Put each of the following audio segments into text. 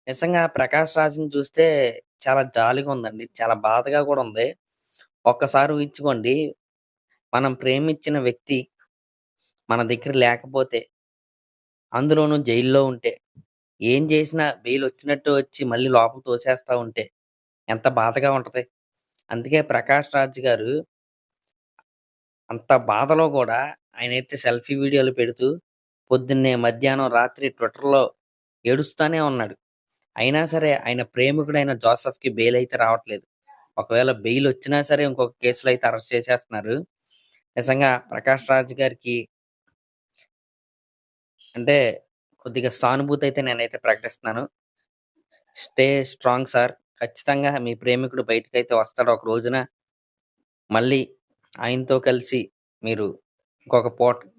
నిజంగా 'ప్రకాష్ రాజ్‌ని' చూస్తే చాలా జాలిగా ఉందండి. చాలా బాధగా కూడా ఉంది. ఒక్కసారి ఊహించుకోండి. మనం ప్రేమించిన వ్యక్తి మన దగ్గర లేకపోతే, అందులోనూ జైల్‌లో ఉంటే, ఏం చేసినా బెయిల్ వచ్చినట్టు వచ్చి మళ్ళీ లోపలికి తోసేస్తా ఉంటే ఎంత బాధగా ఉంటది. అందుకే 'ప్రకాష్ రాజ్' గారు అంత బాధలో గూడా ఆయనైతే సెల్ఫీ వీడియోలు పెడుతూ పొద్దున్నే, మధ్యాహ్నం, రాత్రి ట్విట్టర్‌లో ఏడుస్తానే ఉన్నాడు. అయినా సరే ఆయన ప్రేమికుడైన జోసెఫ్‌కి బెయిల్ అయితే రావట్లేదు. ఒకవేళ బెయిల్ వచ్చినా సరే ఇంకొక కేసులో అయితే అరెస్ట్ చేసేస్తున్నారు. నిజంగా 'ప్రకాష్ రాజ్' గారికి అంటే కొద్దిగా సానుభూతి అయితే నేనైతే ప్రకటిస్తున్నాను. Stay strong sir. ఖచ్చితంగా మీ ప్రేమికుడు బయటికైతే వస్తాడు ఒక రోజున. మళ్ళీ ఆయనతో కలిసి మీరు ఇంకొక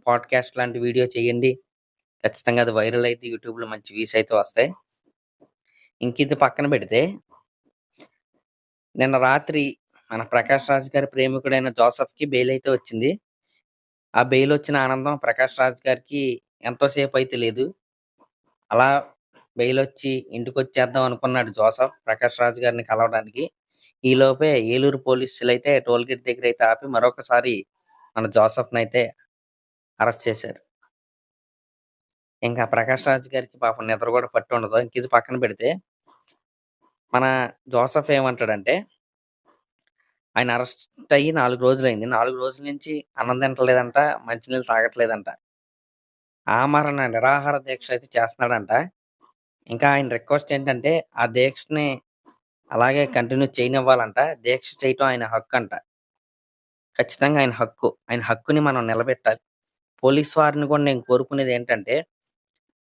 పాడ్‌కాస్ట్ లాంటి వీడియో చేయండి. ఖచ్చితంగా అది వైరల్ అయితే యూట్యూబ్‌లో మంచి వ్యూస్ అయితే వస్తాయి. ఇంకిది పక్కన పెడితే నిన్న రాత్రి మన 'ప్రకాష్ రాజ్' గారి ప్రేమికుడైన జోసెఫ్‌కి బెయిల్ అయితే వచ్చింది. ఆ బెయిల్ వచ్చిన ఆనందం 'ప్రకాష్ రాజ్' గారికి ఎంతో సేపయితే లేదు. అలా బెయిలొచ్చి ఇంటికొచ్చేద్దాం అనుకున్నాడు జోసెఫ్ 'ప్రకాష్ రాజ్' గారిని కలవడానికి. ఈలోపే ఏలూరు పోలీసులైతే టోల్ గేట్ దగ్గరైతే ఆపి మరొకసారి మన జోసెఫ్‌నైతే అరెస్ట్ చేశారు. ఇంకా 'ప్రకాష్ రాజ్' గారికి పాపం నిద్ర కూడా పట్టుండదు. ఇంక ఇది పక్కన పెడితే మన జోసెఫ్ ఏమంటాడంటే ఆయన అరెస్ట్ అయ్యి 4 రోజులైంది. 4 రోజుల నుంచి అన్నం తింటలేదంట, మంచినీళ్ళు తాగట్లేదంట. ఆమరణ నిరాహార దీక్ష అయితే చేస్తున్నాడంట. ఇంకా ఆయన రిక్వెస్ట్ ఏంటంటే, ఆ దీక్షని అలాగే కంటిన్యూ చేయనివ్వాలంట. దీక్ష చేయటం ఆయన హక్కంట. ఖచ్చితంగా ఆయన హక్కు. ఆయన హక్కుని మనం నిలబెట్టాలి. పోలీస్ వారిని కూడా నేను కోరుకునేదేంటంటే,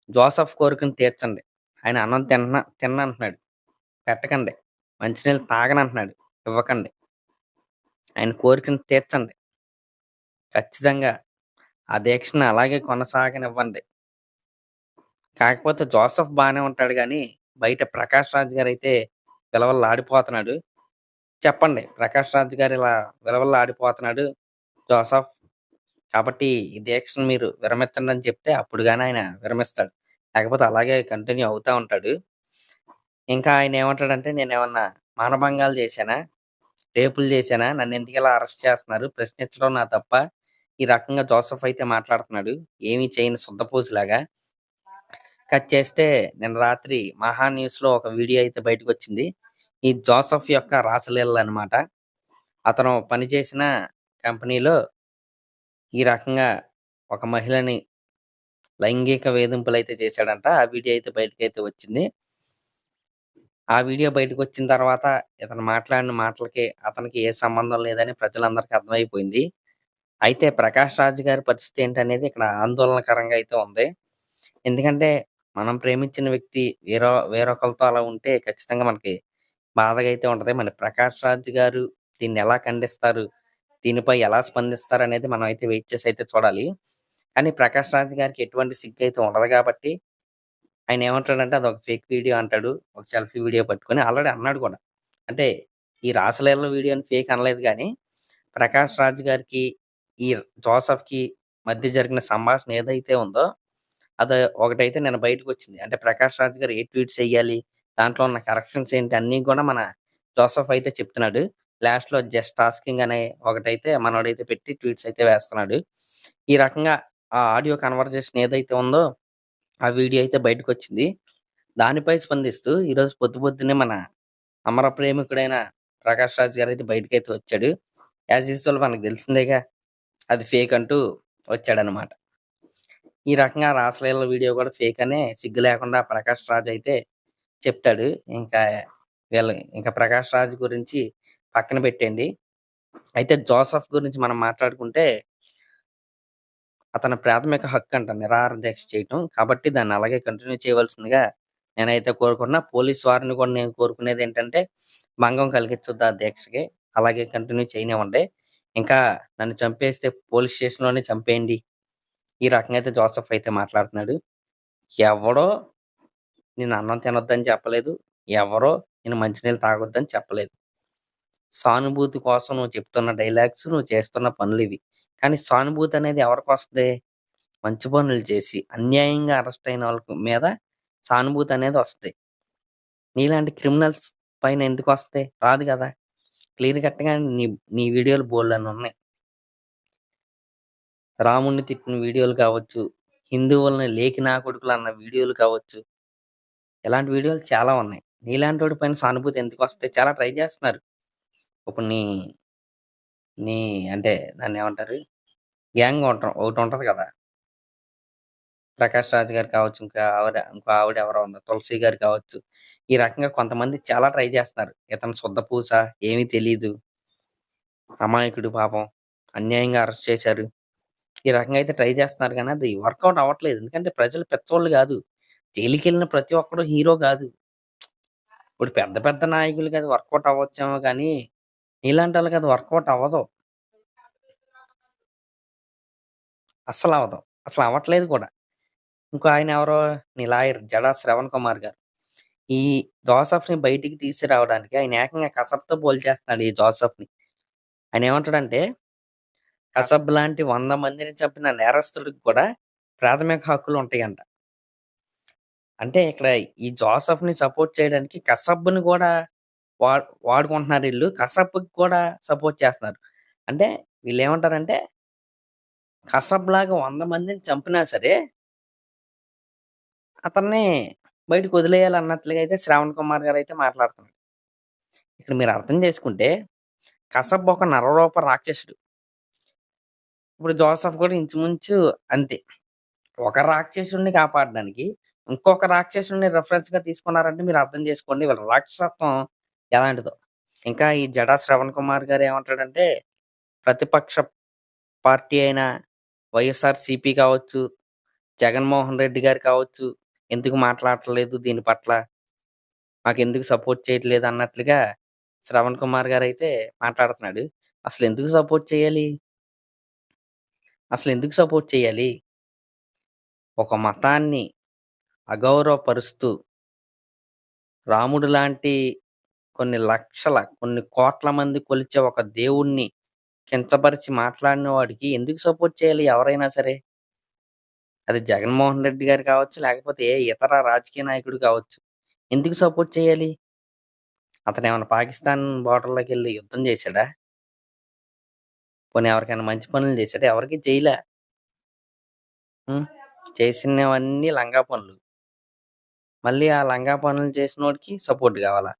జోసెఫ్ కోరికను తీర్చండి. ఆయన అన్నం తిననంటున్నాడు. పెట్టకండి. మంచినీళ్ళు తాగనంటున్నాడు. ఇవ్వకండి. ఆయన కోరికను తీర్చండి. ఖచ్చితంగా ఆ దీక్షను అలాగే కొనసాగనివ్వండి. కాకపోతే జోసెఫ్ బానే ఉంటాడు గానీ, బయట 'ప్రకాష్ రాజ్' గారైతే విలవిల్లాడిపోతున్నాడు. చెప్పండి 'ప్రకాష్ రాజ్' గారు ఇలా విలవిల్లాడిపోతున్నాడు జోసెఫ్. కాబట్టి ఈ దీక్షను మీరు విరమించండి అని చెప్తే అప్పుడు గాని ఆయన విరమిస్తాడు. లేకపోతే అలాగే కంటిన్యూ అవుతా ఉంటాడు. ఇంకా ఆయన ఏమంటాడంటే నేనేమన్నా మానభంగాలు చేశానా? రేపులు చేశానా? నన్నెందుకిలా అరెస్ట్ చేస్తున్నారు? ప్రశ్నించడం నా తప్పా? ఈ రకంగా జోసెఫ్ అయితే మాట్లాడుతున్నాడు. ఏమీ చేయని సుద్దపూసలాగా. కట్ చేస్తే నిన్న రాత్రి 'మహా న్యూస్‌లో' ఒక వీడియో అయితే బయటకొచ్చింది. ఈ జోసెఫ్ యొక్క రాసలీలలనమాట. అతను పనిచేసిన కంపెనీలో ఈ రకంగా ఒక మహిళని లైంగిక వేధింపులైతే చేశాడంట. ఆ వీడియో అయితే బయటకైతే వచ్చింది. ఆ వీడియో బయటకొచ్చిన తర్వాత ఇతను మాట్లాడిన మాటలకి అతనికి ఏ సంబంధం లేదని ప్రజలందరికీ అర్థమైపోయింది. అయితే 'ప్రకాష్ రాజ్' గారి పరిస్థితి ఏంటనేది ఇక్కడ ఆందోళనకరంగా అయితే ఉంది. ఎందుకంటే మనం ప్రేమించిన వ్యక్తి వేరొకళ్ళతో అలా ఉంటే ఖచ్చితంగా మనకి బాధగా అయితే ఉంటది. మరి 'ప్రకాష్ రాజ్' గారు దీన్నెలా ఖండిస్తారు? దీనిపై ఎలా స్పందిస్తారనేది మనం అయితే వెయిట్ చేసి అయితే చూడాలి. కానీ 'ప్రకాష్ రాజ్' గారికి ఎటువంటి సిగ్గయితే ఉండదు గాబట్టి ఆయనేమంటాడంటే అదొక ఫేక్ వీడియో అంటాడు. ఒక సెల్ఫీ వీడియో పట్టుకొని ఆల్రెడీ అన్నాడు కూడా. అంటే ఈ రాసలీల వీడియోని ఫేక్ అనలేదు గానీ, 'ప్రకాష్ రాజ్' గారికి, ఈ 'జోసెఫ్‌కి' మధ్య జరిగిన సంభాషణ ఏదైతే ఉందో అది ఒకటైతే నిన్న బయటకొచ్చింది. అంటే 'ప్రకాష్ రాజ్' గారు ఏ ట్వీట్స్ ఎయ్యాలి, దాంట్లో ఉన్న కరెక్షన్స్ ఏంటి అన్నీ కూడా మన జోసెఫ్ అయితే చెప్తున్నాడు. లాస్ట్‌లో జస్ట్ ఆస్కింగ్ అనే ఒకటైతే మనోడైతే పెట్టి ట్వీట్స్ అయితే వేస్తున్నాడు. ఈ రకంగా ఆ ఆడియో కన్వర్జేషన్ ఏదైతే ఉందో ఆ వీడియో అయితే బయటకొచ్చింది. దానిపై స్పందిస్తూ ఈరోజు పొద్దున్నే మన అమర ప్రేమికుడైన 'ప్రకాష్ రాజ్' గారైతే బయటికైతే వచ్చాడు. యాజ్ యూజువల్ మనకు తెలిసిందేగా అది ఫేక్ అంటూ వచ్చాడనమాట. ఈ రకంగా రాసలీల వీడియో కూడా ఫేక్ అనే సిగ్గు లేకుండా 'ప్రకాష్ రాజ్' అయితే చెప్తాడు. ఇంకా ఇంకా 'ప్రకాష్ రాజ్' గురించి పక్కన పెట్టేయండి. అయితే 'జోసెఫ్' గురించి మనం మాట్లాడుకుంటే అతని ప్రాథమిక హక్కంట నిరాహార దీక్ష చేయటం. కాబట్టి దాన్ని అలాగే కంటిన్యూ చేయవలసిందిగా నేనైతే కోరుకుంటున్నా. పోలీస్ వారిని కూడా నేను కోరుకునేదేంటంటే, భంగం కలిగించొద్దు ఆ దీక్షకి. అలాగే కంటిన్యూ చేయనివ్వండి. ఇంకా నన్ను చంపేస్తే పోలీస్ స్టేషన్‌లోనే చంపేయండి. ఈ రకంగా అయితే జోసెఫ్ అయితే మాట్లాడుతున్నాడు. ఎవడో నేను అన్నం తినొద్దని చెప్పలేదు. ఎవరో నేను మంచినీళ్ళు తాగొద్దని చెప్పలేదు. సానుభూతి కోసం నువ్వు చెప్తున్న డైలాగ్స్, నువ్వు చేస్తున్న పనులివి. కానీ సానుభూతి అనేది ఎవరికొస్తది? మంచి పనులు చేసి, అన్యాయంగా అరెస్ట్ అయిన వాళ్ళ మీద సానుభూతి అనేది వస్తది. నీలాంటి క్రిమినల్స్ పైన ఎందుకొస్తాయి? రాదు గదా! క్లియర్ కట్‌గా నీ నీ వీడియోలు బోలెడన్నున్నాయి. రాముడిని తిట్టిన వీడియోలు కావచ్చు, హిందువుల్ని లేకి నా కొడుకులన్న వీడియోలు కావచ్చు, ఇలాంటి వీడియోలు చాలా ఉన్నాయి. నీలాంటోడి పైన సానుభూతి ఎందుకొస్తాయి? చాలా ట్రై జేస్తున్నారు. ఇప్పుడు నీ నీ అంటే దాన్నేమంటారు? గ్యాంగ్ ఒకటుంటది గదా! ప్రకాష్ రాజ్ గారు కావచ్చు, ఇంకో ఆవిడ ఎవరో ఉంది. తులసి గారు కావచ్చు. ఈ రకంగా కొంతమంది చాలా ట్రై జేస్తున్నారు. ఇతను శుద్ధపూస, ఏమీ తెలీదు. అమాయకుడు పాపం. అన్యాయంగా అరెస్ట్ చేశారు. ఈ రకంగా అయితే ట్రై చేస్తున్నారు గానీ, అది వర్కౌట్ అవ్వట్లేదు. ఎందుకంటే ప్రజలు పిచ్చోళ్ళు గాదు. జైలుకెళ్ళిన ప్రతి ఒక్కడు హీరో గాదు. ఇప్పుడు పెద్ద పెద్ద నాయకులకి అది వర్కౌట్ అవ్వచ్చేమో గానీ, నీలాంటోళ్ళకి అది వర్కౌట్ అవ్వదు. అస్సలవ్వదు. అసలవ్వట్లేదు కూడా. ఇంకో ఆయనెవరో నీ లాయర్ 'జడా శ్రవణ్ కుమార్' గారు. ఈ జోసెఫ్‌ని బయటికి తీసుకురావడానికి ఆయన ఏకంగా కసబ్‌తో పోల్చేస్తున్నాడు ఈ జోసెఫ్‌ని. ఆయనేమంటాడంటే, కసబ్ లాంటి 100 మందిని చంపిన నేరస్తుడికి కూడా ప్రాథమిక హక్కులుంటాయంట. అంటే ఇక్కడ ఈ జోసెఫ్‌ని సపోర్ట్ చేయడానికి కసబ్‌ని కూడా వాడుకుంటున్నారీళ్ళు. కసబ్‌కి కూడా సపోర్ట్ చేస్తున్నారు. అంటే వీళ్ళేమంటారంటే, కసబ్‌లాగా 100 మందిని చంపినా సరే అతన్ని బయటకొదిలేయాలన్నట్లుగా అయితే 'శ్రావణ్ కుమార్' గారైతే మాట్లాడుతున్నారు. ఇక్కడ మీరు అర్థం చేసుకుంటే, కసబ్ ఒక నరరూప రాక్షసుడు. ఇప్పుడు జోసెఫ్ కూడా ఇంచుమించు అంతే. ఒక రాక్షసుడిని కాపాడడానికి, ఇంకొక రాక్షసుడిని రిఫరెన్స్‌గా తీసుకున్నారంటే మీరు అర్థం చేసుకోండి వీళ్ళ రాక్షసత్వం ఎలాంటిదో. ఇంకా ఈ 'జడా శ్రవణ్ కుమార్' గారు ఏమంటాడంటే, ప్రతిపక్ష పార్టీ అయిన వైఎస్ఆర్‌సీపీ కావచ్చు, జగన్మోహన్ రెడ్డి గారు కావచ్చు, ఎందుకు మాట్లాడట్లేదు దీని పట్ల? మాకెందుకు సపోర్ట్ చేయట్లేదు అన్నట్లుగా 'శ్రవణ్ కుమార్' గారైతే మాట్లాడుతున్నాడు. అసలెందుకు సపోర్ట్ చేయాలి? అసలెందుకు సపోర్ట్ చేయాలి? ఒక మతాన్ని అగౌరవపరుస్తూ, రాముడు లాంటి కొన్ని లక్షల, కొన్ని కోట్ల మంది కొలిచే ఒక దేవుడిని కించపరిచి మాట్లాడిన వాడికి ఎందుకు సపోర్ట్ చేయాలి ఎవరైనా సరే? అది జగన్మోహన్ రెడ్డి గారు కావచ్చు, లేకపోతే ఏ ఇతర రాజకీయ నాయకుడు కావచ్చు. ఎందుకు సపోర్ట్ చేయాలి? అతనేమన్నా పాకిస్తాన్ బోర్డర్‌లోకెళ్ళి యుద్ధం చేశాడా? పోనీ ఎవరికైనా మంచి పనులు చేశాడా? ఎవరికీ చేయలా. హ్మ్. చేసినవన్నీ లంగా పనులు. మళ్ళీ ఆ లంగా పనులు చేసినోడికి సపోర్ట్ కావాలా?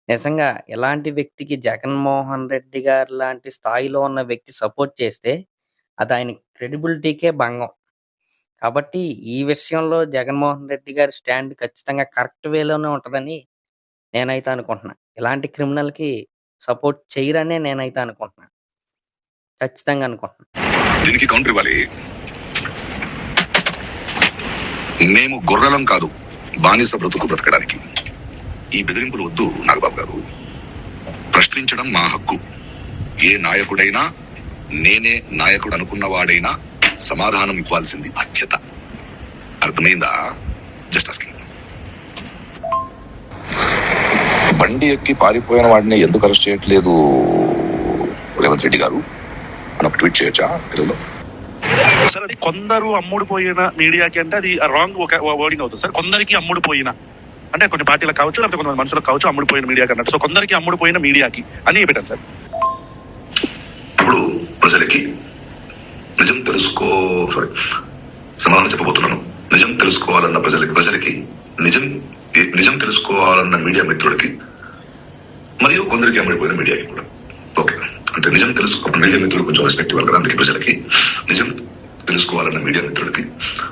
నిజంగా ఇలాంటి వ్యక్తికి జగన్మోహన్ రెడ్డి గారు లాంటి స్థాయిలో ఉన్న వ్యక్తి సపోర్ట్ చేస్తే అది ఆయన క్రెడిబిలిటీకే భంగం. కాబట్టి ఈ విషయంలో జగన్మోహన్ రెడ్డి గారి స్టాండ్ ఖచ్చితంగా కరెక్ట్ వేలోనే ఉంటదని నేనైతే అనుకుంటున్నా. ఇలాంటి క్రిమినల్‌కి సపోర్ట్ చెయ్యరనే నేనైతే అనుకుంటున్నా. ఖచ్చితంగా అనుకుంటున్నా. దీనికి కౌంటర్ ఇవ్వాలి. మేము గొర్రెలం కాదు, బానిస బ్రతుకు బ్రతకడానికి. ఈ బెదిరింపులు వద్దు నాగబాబు గారు. ప్రశ్నించడం మా హక్కు. ఏ నాయకుడైనా, నేనే నాయకుడు అనుకున్నవాడైనా సమాధానం ఇవ్వాల్సింది బాధ్యత. అర్థమైందా? Just asking. బండి ఎక్కి పారిపోయిన వాడిని ఎందుకు అరెస్ట్ చేయట్లేదు రేవంత్ రెడ్డి గారు అని ఒక ట్వీట్ చేయొచ్చా తెలుగులో? సార్ అది కొందరు అమ్ముడుపోయిన మీడియాకి అంటే అది రాంగ్ ఒక వర్డింగ్ అవుతుంది సార్. కొందరికి అమ్ముడుపోయిన అంటే కొన్ని పార్టీలకు కావచ్చు, లేకపోతే కొంతమంది మనుషులకు కావచ్చు అమ్ముడుపోయిన మీడియాకి అన్నట్టు. సో కొందరికి అమ్ముడుపోయిన మీడియాకి అని పెట్టాను సార్. ఇప్పుడు ప్రజలకి నిజం సమాధానం చెప్పబోతున్నాను. నిజం తెలుసుకోవాలన్న ప్రజలకి నిజం తెలుసుకోవాలన్న మీడియా మిత్రులకి మరియు కొందరికి అమ్ముడిపోయిన మీడియాకి కూడా. ఓకే, అంటే నిజం మీడియా మిత్రులు కొంచెం రెస్పెక్ట్ ఇవ్వాలి కదా, అందుకే ప్రజలకి నిజం తెలుసుకోవాలన్న మీడియా మిత్రులకి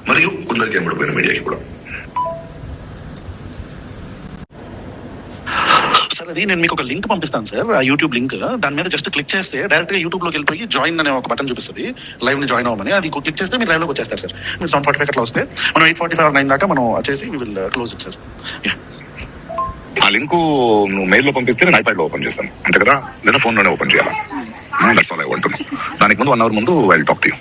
మరియు కొందరికి అమ్ముడిపోయిన మీడియాకి కూడా. సార్ అది నేను మీకు ఒక లింక్ పంపిస్తాను సార్, ఆ యూట్యూబ్ లింక్. దాని మీద జస్ట్ క్లిక్ చేస్తే డైరెక్ట్ గా యూట్యూబ్ లోకి వెళ్ళిపోయి జాయిన్ అనే ఒక బటన్ చూపిస్తుంది. లైవ్ ని జాయిన్ అవ్వమని అది క్లిక్ చేస్తే మీరు లైవ్ లోకి వచ్చేస్తారు సార్. మీరు 7:45 అట్లా వస్తే మనం 8:45 9 దాకా మనం వచ్చేసి we will close it sir. ఆ లింక్ నువ్వు మెయిల్ లో పంపిస్తే నేను ఐప్యాడ్ లో ఓపెన్ చేస్తాను అంతే కదా, లేదా ఫోన్ లోనే ఓపెన్ చేయాలా? That's all I want to know. దానికి ముందు 1 hour ముందు I will talk to you.